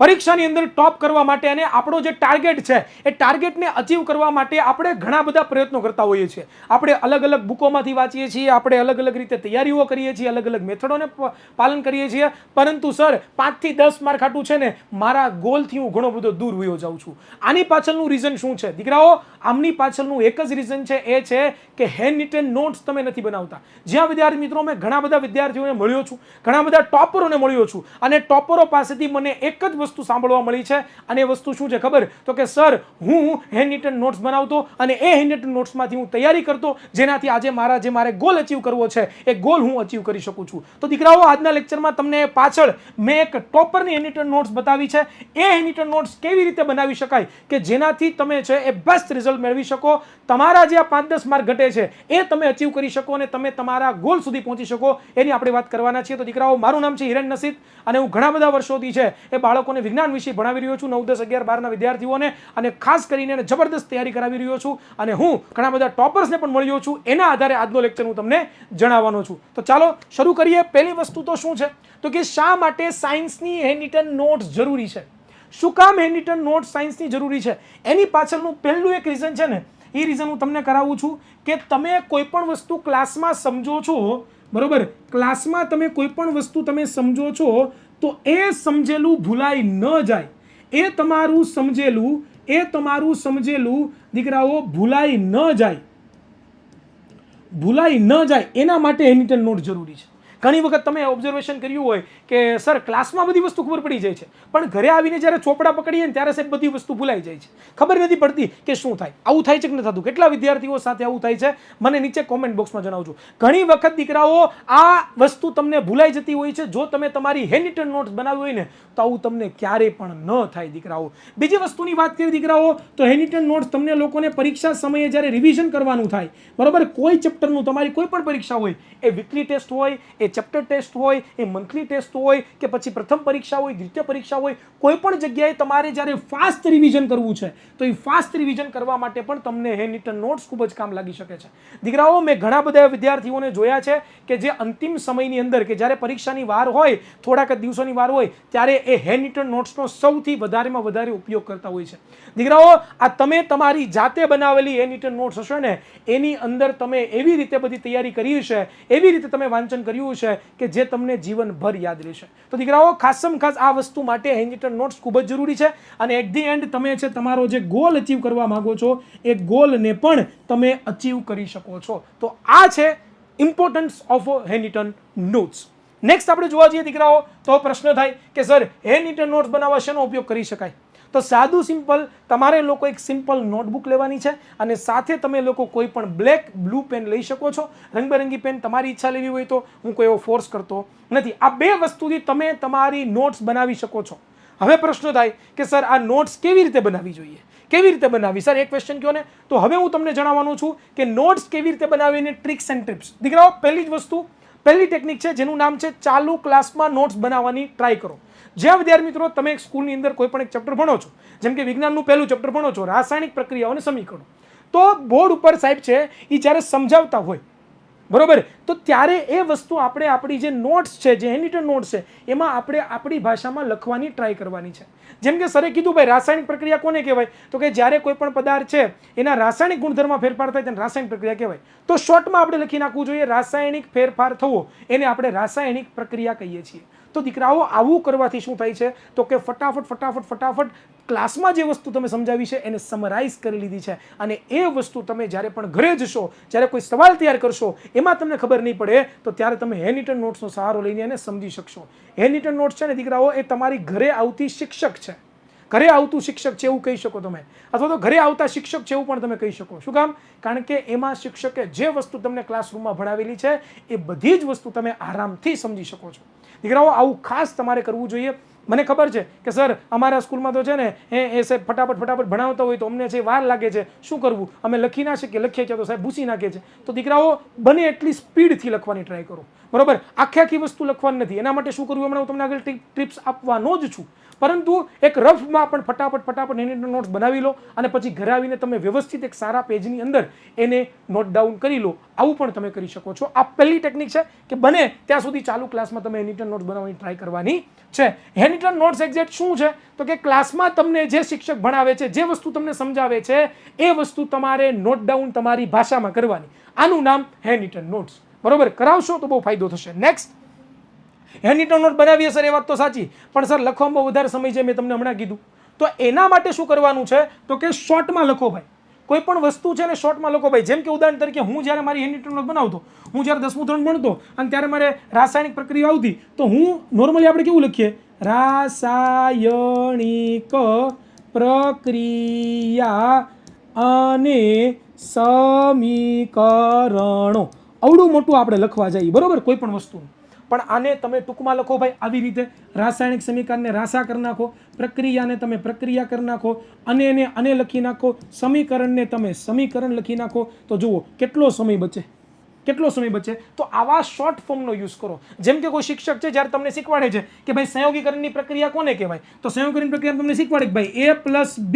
પરીક્ષાની અંદર ટોપ કરવા માટે અને આપણો જે ટાર્ગેટ છે એ ટાર્ગેટને અચીવ કરવા માટે આપણે ઘણા બધા પ્રયત્નો કરતા હોઈએ છીએ. આપણે અલગ અલગ બુકોમાંથી વાંચીએ છીએ, આપણે અલગ અલગ રીતે તૈયારીઓ કરીએ છીએ, અલગ અલગ મેથડોને પાલન કરીએ છીએ. પરંતુ સર 5 થી 10 માર્ક હાટું છે ને મારા ગોલથી હું ઘણો બધો દૂર વયો જાઉં છું. આની પાછળનું રીઝન શું છે દીકરાઓ? આમની પાછળનું એક જ રીઝન છે, એ છે કે હેન્ડ રિટન નોટ્સ તમે નથી બનાવતા. જ્યાં વિદ્યાર્થી મિત્રો મેં ઘણા બધા વિદ્યાર્થીઓને મળ્યો છું, ઘણા બધા ટોપરોને મળ્યો છું, અને ટોપરો પાસેથી મને એક જ વસ્તુ સાંભળવા મળી છે. અને એ વસ્તુ શું છે ખબર? તો કે સર હું હેન્ડ રિટન નોટ્સ બનાવતો અને એ હેન્ડ રિટન નોટ્સમાંથી હું તૈયારી કરતો, જેનાથી આજે જે મારે ગોલ અચીવ કરવો છે એ ગોલ હું અચીવ કરી શકું છું. તો દીકરાઓ આજના લેક્ચરમાં તમને પાછળ મેં એક ટોપરની હેન્ડ રિટન નોટ્સ બતાવી છે. એ હેન્ડ રિટન નોટ્સ કેવી રીતે બનાવી શકાય કે જેનાથી તમે છે એ બેસ્ટ રિઝલ્ટ મેળવી શકો, તમારા જે આ 5-10 માર્ક ઘટે છે એ તમે અચીવ કરી શકો અને તમે તમારા ગોલ સુધી પહોંચી શકો, એની આપણે વાત કરવાના છીએ. તો દીકરાઓ મારું નામ છે હિરેન નસીદ અને હું ઘણા બધા વર્ષોથી છે એ બાળકોને વિજ્ઞાન વિશે ભણાવી રહ્યો છું, 9, 10, 11, 12ના વિદ્યાર્થીઓને, અને ખાસ કરીને જબરદસ્ત તૈયારી કરાવી રહ્યો છું. અને હું ઘણા બધા ટોપર્સને પણ મળ્યો છું. એના આધારે આજનો લેક્ચર હું તમને જણાવવાનો છું. તો ચાલો શરૂ કરીએ. પહેલી વસ્તુ તો શું છે તો કે શા માટે સાયન્સની હેન્ડ રિટન નોટ્સ જરૂરી છે? શું કામ હેન્ડ રિટન નોટ્સ સાયન્સની જરૂરી છે? એની પાછળનું પહેલું એક રીઝન છે ને, એ રીઝન હું તમને કરાવું છું કે તમે કોઈ પણ વસ્તુ ક્લાસમાં સમજો છો, બરોબર? ક્લાસમાં તમે કોઈ પણ વસ્તુ તમે સમજો છો તો એ સમજેલું ભૂલાઈ ન જાય. એ તમારું સમજેલું દીકરાઓ ભૂલાઈ ન જાય એના માટે હેન્ડ રિટન નોટ જરૂરી છે. ઘણી વખત તમે ઓબ્ઝર્વેશન કર્યું હોય કે સર ક્લાસમાં બધી વસ્તુ ખબર પડી જાય છે, પણ ઘરે આવીને જ્યારે ચોપડા પકડીએ ને ત્યારે સાહેબ બધી વસ્તુ ભૂલાઈ જાય છે, ખબર નથી પડતી કે શું થાય. આવું થાય છે કે નથી થતું? કેટલા વિદ્યાર્થીઓ સાથે આવું થાય છે મને નીચે કોમેન્ટ બોક્સમાં જણાવજો. ઘણી વખત દીકરાઓ આ વસ્તુ તમને ભૂલાઈ જતી હોય છે. જો તમે તમારી હેન્ડ રિટન નોટ્સ બનાવી હોય ને તો આવું તમને ક્યારેય પણ ન થાય દીકરાઓ. બીજી વસ્તુની વાત કરીએ દીકરાઓ તો હેન્ડ રિટન નોટ્સ તમને લોકોને પરીક્ષા સમયે જ્યારે રિવિઝન કરવાનું થાય, બરોબર, કોઈ ચેપ્ટરનું તમારી કોઈ પણ પરીક્ષા હોય, એ વીકલી ટેસ્ટ હોય, એ ચેપ્ટર ટેસ્ટ હોય, એ મંથલી ટેસ્ટ હોય, કે પછી પ્રથમ પરીક્ષા હોય, દ્વિતીય પરીક્ષા હોય, કોઈ પણ જગ્યાએ તમારે જ્યારે ફાસ્ટ રિવિઝન કરવું છે તો એ ફાસ્ટ રિવિઝન કરવા માટે પણ તમને હેન્ડ રિટન નોટ્સ ખૂબ જ કામ લાગી શકે છે. દીકરાઓ મેં ઘણા બધા વિદ્યાર્થીઓને જોયા છે કે જે અંતિમ સમયની અંદર કે જ્યારે પરીક્ષાની વાર હોય, થોડાક દિવસોની વાર હોય, ત્યારે એ હેન્ડ રિટન નોટ્સનો સૌથી વધારેમાં વધારે ઉપયોગ કરતા હોય છે. દીકરાઓ આ તમે તમારી જાતે બનાવેલી હેન્ડ રિટન નોટ્સ હશે ને, એની અંદર તમે એવી રીતે બધી તૈયારી કરી છે, એવી રીતે તમે વાંચન કર્યું છે કે જે તમને જીવનભર યાદ રહેશે. તો દીકરાઓ ખાસમ ખાસ આ વસ્તુ માટે હેન્ડ રિટન નોટ્સ ખૂબ જ જરૂરી છે. અને એટ ધી એન્ડ તમે છે તમારો જે ગોલ અચીવ કરવા માંગો છો એ ગોલને પણ તમે અચીવ કરી શકો છો. તો આ છે importance of hand return notes. Next આપણે જોવા જઈએ દીકરાઓ તો પ્રશ્ન થાય કે સર હેન્ડ રિટન નોટ્સ બનાવવા શેનો ઉપયોગ કરી શકાય? તો સાદું સિમ્પલ તમારે લોકો એક સિમ્પલ નોટબુક લેવાની છે અને સાથે તમે લોકો કોઈ પણ બ્લેક બ્લુ પેન લઈ શકો છો. રંગબેરંગી પેન તમારી ઈચ્છા લેવી હોય તો, હું કોઈ એવો ફોર્સ કરતો નથી. આ બે વસ્તુથી તમે તમારી નોટ્સ બનાવી શકો છો. હવે પ્રશ્ન થાય કે સર આ નોટ્સ કેવી રીતે બનાવવી જોઈએ? કેવી રીતે બનાવવી સર? એક ક્વેશ્ચન કહો ને. તો હવે હું તમને જણાવવાનું છું કે નોટ્સ કેવી રીતે બનાવીને ટ્રિક્સ એન્ડ ટિપ્સ. દીકરાઓ પહેલી જ વસ્તુ, પહેલી ટેકનિક છે જેનું નામ છે ચાલુ ક્લાસમાં નોટ્સ બનાવવાની ટ્રાય કરો. જ્યાં વિદ્યાર્થી મિત્રો તમે સ્કૂલની અંદર કોઈ પણ એક ચેપ્ટર ભણો છો, જેમ કે વિજ્ઞાનનું પહેલું ચેપ્ટર ભણો છો, રાસાયણિક પ્રક્રિયાઓ અને સમીકરણો, તો બોર્ડ ઉપર સાહેબ છે એ જ્યારે સમજાવતા હોય, બરોબર, તો ત્યારે એ વસ્તુ આપણે આપણી જે નોટ્સ છે, જે હેન્ડ રિટન નોટ્સ છે, એમાં આપણે આપણી ભાષામાં લખવાની ટ્રાય કરવાની છે. જેમ કે સરે કીધું ભાઈ રાસાયણિક પ્રક્રિયા કોને કહેવાય? તો કે જ્યારે કોઈ પણ પદાર્થ છે એના રાસાયણિક ગુણધર્મમાં ફેરફાર થાય તેને રાસાયણિક પ્રક્રિયા કહેવાય. તો શોર્ટમાં આપણે લખી નાખવું જોઈએ રાસાયણિક ફેરફાર થવો, એને આપણે રાસાયણિક પ્રક્રિયા કહીએ છીએ. તો દીકરાઓ આવું કરવાથી શું થાય છે તો કે ફટાફટ ક્લાસમાં જે વસ્તુ તમે સમજાવી છે એને સમરાઇઝ કરી લીધી છે, અને એ વસ્તુ તમે જ્યારે પણ ઘરે જશો, જ્યારે કોઈ સવાલ તૈયાર કરશો, એમાં તમને ખબર નહીં પડે તો ત્યારે તમે હેન્ડ રિટન નોટ્સનો સહારો લઈને એને સમજી શકશો. હેન્ડ રિટન નોટ્સ છે ને દીકરાઓ એ તમારી ઘરે આવતી શિક્ષક છે, ઘરે આવતું શિક્ષક છે એવું કહી શકો તમે, અથવા તો ઘરે આવતા શિક્ષક છે એવું પણ તમે કહી શકો. શું કામ? કારણ કે એમાં શિક્ષકે જે વસ્તુ તમને ક્લાસરૂમમાં ભણાવેલી છે એ બધી જ વસ્તુ તમે આરામથી સમજી શકો છો. દીકરાઓ આવું ખાસ તમારે કરવું જોઈએ. મને ખબર છે કે સર અમારા સ્કૂલમાં તો છે ને એ સાહેબ ફટાફટ ભણાવતા હોય તો અમને છે વાર લાગે છે, શું કરવું? અમે લખી ના શકીએ, લખીએ છીએ તો સાહેબ ભૂસી નાખે છે. તો દીકરાઓ બને એટલી સ્પીડથી લખવાની ટ્રાય કરો, બરોબર, આખી વસ્તુ લખવાની નથી. એના માટે શું કરવું હમણાં હું તમને આગળ ટિપ્સ આપવાનો જ છું. પરંતુ એક રફમાં પણ ફટાફટ હેન્ડરિટન નોટ્સ બનાવી લો અને પછી ઘરે આવીને તમે વ્યવસ્થિત એક સારા પેજની અંદર એને નોટ ડાઉન કરી લો. આવું પણ તમે કરી શકો છો. આ પહેલી ટેકનિક છે કે બને ત્યાં સુધી ચાલુ ક્લાસમાં તમે હેન્ડરિટન નોટ્સ બનાવવાની ટ્રાય કરવાની છે. હેન્ડરિટન નોટ્સ એક્ઝેક્ટ શું છે તો કે ક્લાસમાં તમને જે શિક્ષક ભણાવે છે, જે વસ્તુ તમને સમજાવે છે, એ વસ્તુ તમારે નોટ ડાઉન તમારી ભાષામાં કરવાની. આનું નામ હેન્ડરિટન નોટ્સ. બરોબર, કરાવશો તો બહુ ફાયદો થશે. નેક્સ્ટ, હેન્ડરિટન નોટ બનાવીએ સર, એ વાત તો સાચી, પણ સર લખવામાં વધારે સમય છે, મેં તમને હમણાં કીધું. તો એના માટે શું કરવાનું છે તો કે શોર્ટમાં લખો ભાઈ. કોઈ પણ વસ્તુ છે ને શોર્ટમાં લખો ભાઈ. જેમ કે ઉદાહરણ તરીકે હું જ્યારે મારી હેન્ડરિટન નોટ બનાવતો, હું જ્યારે 10મું ધોરણ ભણતો અને ત્યારે મારે રાસાયણિક પ્રક્રિયા આવતી, તો હું નોર્મલી આપણે કેવું લખીએ, રાસાયણિક પ્રક્રિયા અને સમીકરણો, આવડું મોટું આપણે લખવા જઈએ, બરોબર, કોઈ પણ વસ્તુનું. પણ આને તમે ટૂંકમાં લખો ભાઈ, આવી રીતે. રાસાયણિક સમીકરણને રાસા કરી નાખો, પ્રક્રિયાને તમે પ્રક્રિયા કરી નાખો, અને લખી નાખો, સમીકરણને તમે સમીકરણ લખી નાખો. તો જુઓ કેટલો સમય બચે, કેટલો સમય બચે. તો આવા શોર્ટ ફોર્મનો યુઝ કરો. જેમ કે કોઈ શિક્ષક છે જ્યારે તમને શીખવાડે છે કે ભાઈ સંયોગીકરણની પ્રક્રિયા કોને કહેવાય, તો સંયોગીકરણની પ્રક્રિયા તમને શીખવાડે કે ભાઈ A+B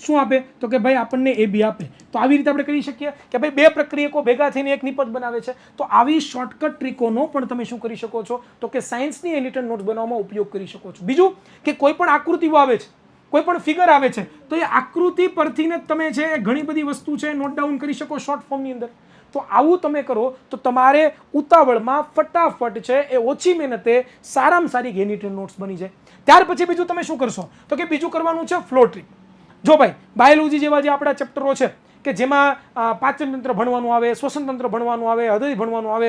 શું આપે, તો કે ભાઈ આપણને AB આપે. તો આવી રીતે આપણે કરી શકીએ કે ભાઈ બે પ્રક્રિયકો ભેગા થઈને એક નિપજ બનાવે છે. તો આવી શોર્ટકટ ટ્રીકોનો પણ તમે શું કરી શકો છો તો કે સાયન્સની હેન્ડરિટન નોટ્સ બનાવવામાં ઉપયોગ કરી શકો છો. બીજું કે કોઈ પણ આકૃતિઓ આવે છે, કોઈ પણ ફિગર આવે છે, તો એ આકૃતિ પરથી ને તમે છે ઘણી બધી વસ્તુ છે નોટ ડાઉન કરી શકો શોર્ટ ફોર્મની અંદર. તો આવું તમે કરો તો તમારે ઉતાવળમાં ફટાફટ છે એ ઓછી મહેનતે સારામાં સારી હેન્ડરિટન નોટ્સ બની જાય. ત્યાર પછી બીજું તમે શું કરશો તો કે બીજું કરવાનું છે ફ્લો ટ્રીક. જો ભાઈ બાયોલોજી જેવા જે આપણા ચેપ્ટરો છે કે જેમાં પાચન તંત્ર ભણવાનું આવે, શ્વસન તંત્ર ભણવાનું આવે, હૃદય ભણવાનું આવે,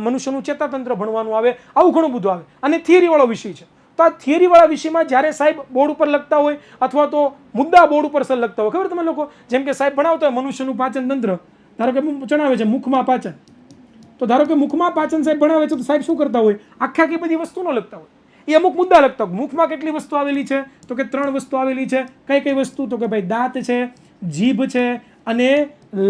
મનુષ્યનું ચેતાતંત્ર ભણવાનું આવે, આવું ઘણું બધું આવે અને થિયરીવાળો વિષય છે. તો આ થિયરીવાળા વિષયમાં જ્યારે સાહેબ બોર્ડ ઉપર લખતા હોય અથવા તો મુદ્દા બોર્ડ ઉપર સર લખતા હોય, ખબર તમે લોકો, જેમ કે સાહેબ ભણાવતા હોય મનુષ્યનું પાચન તંત્ર, ધારો કે જણાવે છે મુખમાં પાચન, તો ધારો કે મુખમાં પાચન સાહેબ ભણાવે છે, તો સાહેબ શું કરતા હોય, આખી બધી વસ્તુ ન લખતા હોય, એ અમુક મુદ્દા લખતા હોય. મુખમાં કેટલી વસ્તુ આવેલી છે તો કે 3 વસ્તુ આવેલી છે. કઈ વસ્તુ તો કે ભાઈ દાંત છે, જીભ છે અને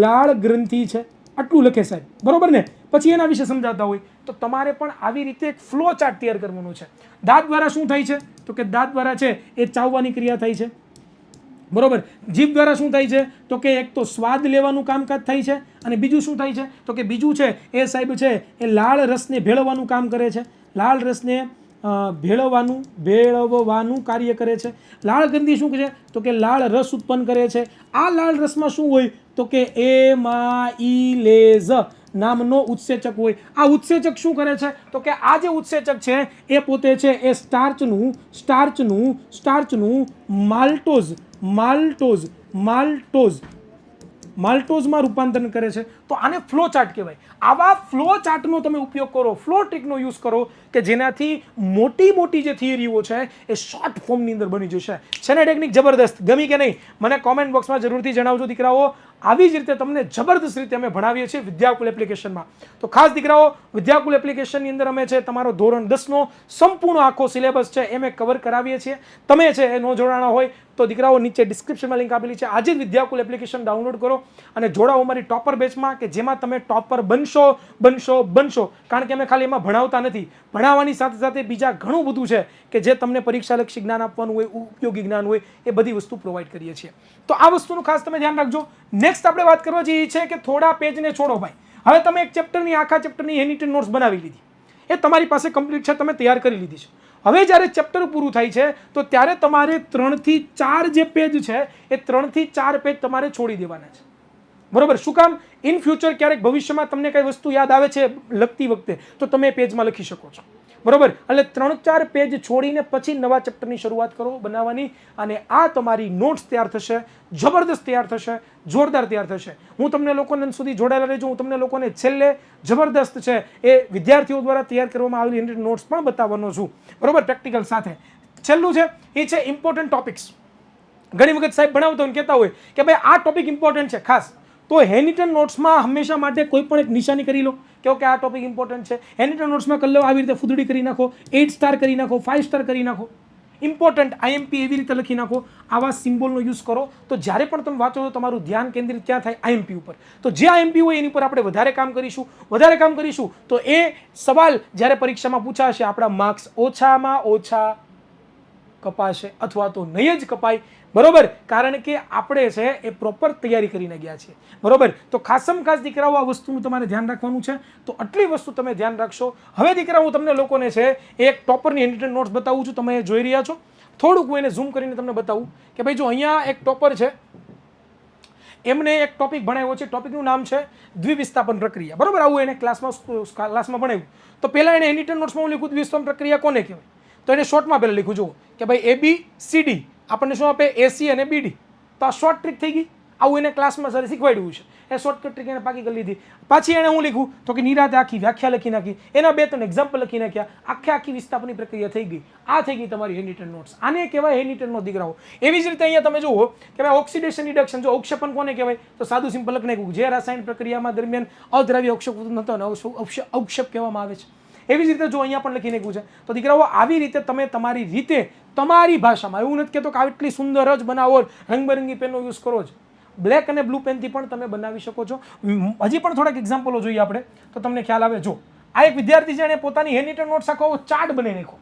લાળ ગ્રંથિ છે. આટલું લખે સાહેબ, બરોબર ને. પછી એના વિશે સમજાવતા હોય. તો તમારે પણ આવી રીતે એક ફ્લો ચાર્ટ તૈયાર કરવાનો છે. દાંત દ્વારા શું થાય છે તો કે દાંત દ્વારા છે એ ચાવવાની ક્રિયા થાય છે, બરોબર. જીભ દ્વારા શું થાય છે તો કે એક તો સ્વાદ લેવાનું કામકાજ થાય છે અને બીજું શું થાય છે તો કે બીજું છે એ સાહેબ છે એ લાળ રસને ભેળવવાનું કામ કરે છે. લાળ રસને ભેળવવાનું કાર્ય કરે છે. લાળ ગ્રંથિ શું છે તો કે લાળ રસ ઉત્પન્ન કરે છે. આ લાળ રસમાં શું હોય તો કે એમાઇલેઝ નામનો ઉત્સેચક હોય. આ ઉત્સેચક શું કરે છે તો કે આ જે ઉત્સેચક છે એ પોતે છે એ સ્ટાર્ચનું માલ્ટોઝમાં રૂપાંતરણ કરે છે. તો આને ફ્લો ચાર્ટ કહેવાય. આવા ફ્લો ચાર્ટનો તમે ઉપયોગ કરો, ફ્લો ટ્રીકનો યુઝ કરો કે જેનાથી મોટી જે થિયરીઓ છે એ શોર્ટ ફોર્મની અંદર બની જશે. છે ને ટેકનિક જબરદસ્ત? ગમી કે નહીં મને કોમેન્ટ બોક્સમાં જરૂરથી જણાવજો દીકરાઓ. આવી જ રીતે તમને જબરદસ્ત રીતે અમે ભણાવીએ છીએ વિદ્યાકુલ એપ્લિકેશનમાં. તો ખાસ દીકરાઓ વિદ્યાકુલ એપ્લિકેશનની અંદર અમે છે તમારો ધોરણ 10નો સંપૂર્ણ આખો સિલેબસ છે એ અમે કવર કરાવીએ છીએ. તમે છે એ ન જોડાણા હોય તો દીકરાઓ નીચે ડિસ્ક્રિપ્શનમાં લિંક આપેલી છે. આજે જ વિદ્યાકુલ એપ્લિકેશન ડાઉનલોડ કરો અને જોડાઓ અમારી ટોપર બેચમાં કે જેમાં તમે ટોપર બનશો. કારણ કે અમે ખાલી એમાં ભણાવતા નથી, ભણાવવાની સાથે સાથે બીજા ઘણું બધું છે કે જે તમને પરીક્ષાલક્ષી જ્ઞાન આપવાનું હોય, ઉપયોગી જ્ઞાન હોય, એ બધી વસ્તુ પ્રોવાઈડ કરીએ છીએ. તો આ વસ્તુનું ખાસ તમે ધ્યાન રાખજો. નેક્સ્ટ આપણે વાત કરવા જઈએ છે કે થોડા પેજને છોડો ભાઈ. હવે તમે એક આખા ચેપ્ટરની હેન્ડરિટન નોટ્સ બનાવી લીધી, એ તમારી પાસે કમ્પ્લીટ છે, તમે તૈયાર કરી લીધી છે. હવે જ્યારે ચેપ્ટર પૂરું થાય છે તો ત્યારે તમારે 3 થી 4 જે પેજ છે એ 3 થી 4 પેજ તમારે છોડી દેવાના છે, બરોબર. શું કામ? ઇન ફ્યુચર ક્યારેક ભવિષ્યમાં તમને કઈ વસ્તુ યાદ આવે છે લખતી વખતે તો તમે પેજમાં લખી શકો છો, બરોબર. એટલે 3-4 પેજ છોડીને પછી નવા ચેપ્ટરની શરૂઆત કરો બનાવવાની અને આ તમારી નોટ્સ તૈયાર થશે, જબરદસ્ત તૈયાર થશે, જોરદાર તૈયાર થશે. હું તમને લોકોને સુધી જોડાયેલા રહેજો. હું તમને લોકોને છેલ્લે જબરદસ્ત છે એ વિદ્યાર્થીઓ દ્વારા તૈયાર કરવામાં આવેલી હેન્ડરિટન નોટ્સ પણ બતાવવાનો છું, બરોબર, પ્રેક્ટિકલ સાથે. છેલ્લું છે એ છે ઇમ્પોર્ટન્ટ ટોપિક્સ. ઘણી વખત સાહેબ ભણાવતા હોય કહેતા હોય કે ભાઈ આ ટોપિક ઇમ્પોર્ટન્ટ છે ખાસ, તો હેન્ડરિટન નોટ્સમાં હંમેશા માટે કોઈ પણ એક નિશાની કરી લો કે ઓકે આ ટોપિક ઇમ્પોર્ટન્ટ છે. હેન્ડરિટન નોટ્સમાં કરી લો આવી રીતે ફૂદડી કરી નાખો, 8 સ્ટાર કરી નાખો, 5 સ્ટાર કરી નાખો. ઇમ્પોર્ટન્ટ આઈએમપી એવી રીતે લખી નાખો, આવા સિમ્બોલનો યુઝ કરો, તો જ્યારે પણ તમે વાંચો તો તમારું ધ્યાન કેન્દ્રિત ક્યાં થાય? આઈએમપી ઉપર. તો જે આઈએમપી હોય એની પર આપણે વધારે કામ કરીશું તો એ સવાલ જ્યારે પરીક્ષામાં પૂછાશે આપણા માર્ક્સ ઓછામાં ઓછા કપાશે અથવા તો નહીં જ કપાય. બરોબર, કારણ કે આપણે છે એ પ્રોપર તૈયારી કરીને ગયા છીએ. બરોબર, તો ખાસમ ખાસ દીકરાઓ આ વસ્તુનું તમારે ધ્યાન રાખવાનું છે. તો આટલી વસ્તુ તમે ધ્યાન રાખશો. હવે દીકરાઓ હું તમને લોકોને છે એક ટોપરની હેન્ડરિટન નોટ્સ બતાવું છું. તમે જોઈ રહ્યા છો, થોડુંક હું એને ઝૂમ કરીને તમને બતાવું કે ભાઈ જો અહીંયા એક ટોપર છે, એમને એક ટોપિક ભણાવ્યો છે. ટોપિકનું નામ છે દ્વિવિસ્થાપન પ્રક્રિયા. બરોબર, આવું એને ક્લાસમાં ભણાવ્યું. તો પહેલાં એને હેન્ડરિટન નોટ્સમાં હું લખ્યું દ્વિવિસ્થાપન પ્રક્રિયા કોને કહેવાય? તો એને શોર્ટમાં પહેલાં લખ્યું જુઓ કે ભાઈ ABCD આપણને શું આપે? AC અને BD. તો આ શોર્ટ ટ્રીક થઈ ગઈ. આવું એને ક્લાસમાં સર શીખવાડ્યું છે. એ શોર્ટકટ ટ્રીક એને પાકી કરી લીધી. પાછી એને હું લખ્યું તો કે નિરાતે આખી વ્યાખ્યા લખી નાખી, એના 2-3 એક્ઝામ્પલ લખી નાખ્યા, આખી વિસ્થાપનની પ્રક્રિયા થઈ ગઈ. આ થઈ ગઈ તમારી હેન્ડરિટન નોટ્સ. આને કહેવાય હેન્ડરિટન નોટ દીકરાઓ. એવી જ રીતે અહીંયા તમે જુઓ કે ભાઈ ઓક્સિડેશન રિડક્શન, જો અવક્ષેપણ કોને કહેવાય? તો સાદું સિમ્પલ લખી નાખ્યું, જે રાસાયણિક પ્રક્રિયામાં દરમિયાન અદ્રાવ્ય અવક્ષેપ થતો અને અવક્ષેપ કહેવામાં આવે છે. એવી જ રીતે જો અહીંયા પણ લખી નાખ્યું છે. તો દીકરાઓ આવી રીતે તમે તમારી રીતે તમારી ભાષામાં, એવું નથી કહેતો કે આટલી સુંદર જ બનાવો, રંગબેરંગી પેનનો યુઝ કરો જ, બ્લેક અને બ્લુ પેનથી પણ તમે બનાવી શકો છો. હજી પણ થોડાક એક્ઝામ્પલો જોઈએ આપણે તો તમને ખ્યાલ આવે. જો આ એક વિદ્યાર્થી છે, એને પોતાની હેન્ડરિટન નોટ્સ આખો ચાર્ટ બનાવી નાખ્યો.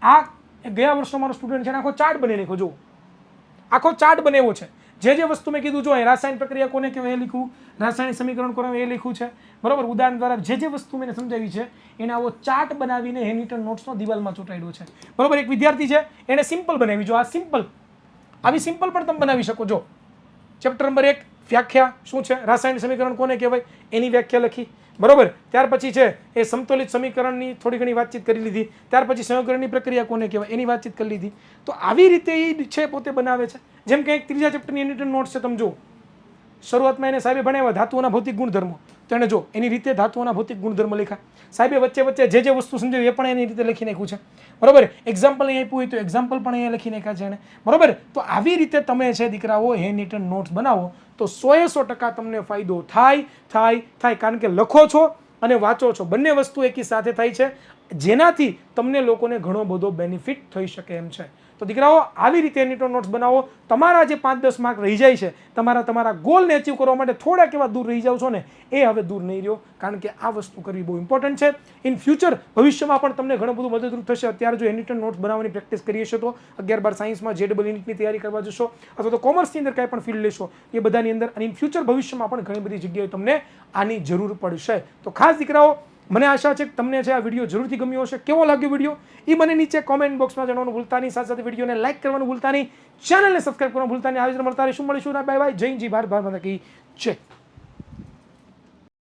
આ ગયા વર્ષનો મારો સ્ટુડન્ટ છે, આખો ચાર્ટ બનાવી નાખ્યો. જો આખો ચાર્ટ બનાવ્યો છે. જે વસ્તુ મેં કીધું, જો રાસાયણિક પ્રક્રિયા કોને કહેવાય એ લખ્યું, રાસાયણિક સમીકરણ કોને એ લખ્યું છે. બરોબર, ઉદાહરણ દ્વારા જે વસ્તુ મેં સમજાવી છે એને આવો ચાર્ટ બનાવીને હેન્ડરિટન નોટ્સનો દિવાલમાં ચોંટાડ્યો છે. બરોબર, એક વિદ્યાર્થી છે, એને સિમ્પલ બનાવી. જો આ સિમ્પલ, આવી સિમ્પલ પણ તમે બનાવી શકો. જો ચેપ્ટર નંબર 1 વ્યાખ્યા શું છે, રાસાયણિક સમીકરણ કોને કહેવાય એની વ્યાખ્યા લખી. બરોબર, ત્યાર પછી છે એ સમતોલિત સમીકરણની થોડી ઘણી વાતચીત કરી લીધી. ત્યાર પછી સંયોગકરણની પ્રક્રિયા કોને કહેવાય એની વાતચીત કરી લીધી. તો આવી રીતે એ છે પોતે બનાવે છે. જેમ કે એક ત્રીજા ચેપ્ટરની હેન્ડરિટન નોટ્સ છે, તમે જો શરૂઆતમાં એને સાહેબે ભણાવ્યા ધાતુઓના ભૌતિક ગુણધર્મો. તો એને જો એની રીતે ધાતુઓના ભૌતિક ગુણધર્મ લખ્યા. સાહેબે વચ્ચે જે વસ્તુ સમજાવી એ પણ એની રીતે લખી નાખ્યું છે. બરોબર, એક્ઝામ્પલ અહીં આપ્યું હોય તો એક્ઝામ્પલ પણ અહીંયા લખી નાખ્યા છે એને. બરોબર, તો આવી રીતે તમે છે દીકરાઓ હેન્ડરિટન નોટ્સ બનાવો તો 100% તમને ફાયદો થાય. કારણ કે લખો છો અને વાંચો છો, બંને વસ્તુ એકી સાથે થાય છે, જેનાથી તમને લોકોને ઘણો બધો બેનિફિટ થઈ શકે એમ છે. તો દીકરાઓ આવી રીતે હેન્ડરિટન નોટ્સ બનાવો. તમારા જે 5-10 માર્ક રહી જાય છે, તમારા ગોલને અચીવ કરવા માટે થોડાક એવા દૂર રહી જાવ છો ને, એ હવે દૂર નહીં રહ્યો. કારણ કે આ વસ્તુ કરવી બહુ ઇમ્પોર્ટન્ટ છે. ઇન ફ્યુચર ભવિષ્યમાં પણ તમને ઘણું બધું મદદરૂપ થશે. અત્યારે જો હેન્ડરિટન નોટ્સ બનાવવાની પ્રેક્ટિસ કરી હશે તો 11-12 સાયન્સમાં JEE નીટની તૈયારી કરવા જશો અથવા તો કોમર્સની અંદર કાંઈ પણ ફિલ્ડ લેશો, એ બધાની અંદર અને ઇન ફ્યુચર ભવિષ્યમાં પણ ઘણી બધી જગ્યાએ તમને આની જરૂર પડશે. તો ખાસ દીકરાઓ, મને આશા છે કે તમને છે આ વિડીયો જરૂરથી ગમ્યો હશે. કેવો લાગ્યો વિડીયો એ મને નીચે કોમેન્ટ બોક્સમાં જણાવવાનું ભૂલતા નહીં. સાથે વિડીયોને લાઈક કરવાનું ભૂલતા નહીં, ચેનલને સબસ્ક્રાઈબ કરવાનું ભૂલતા નહીં. આવી રીતે મળતા રહીશું. Bye bye. જય જી ભારત માતા કી જય.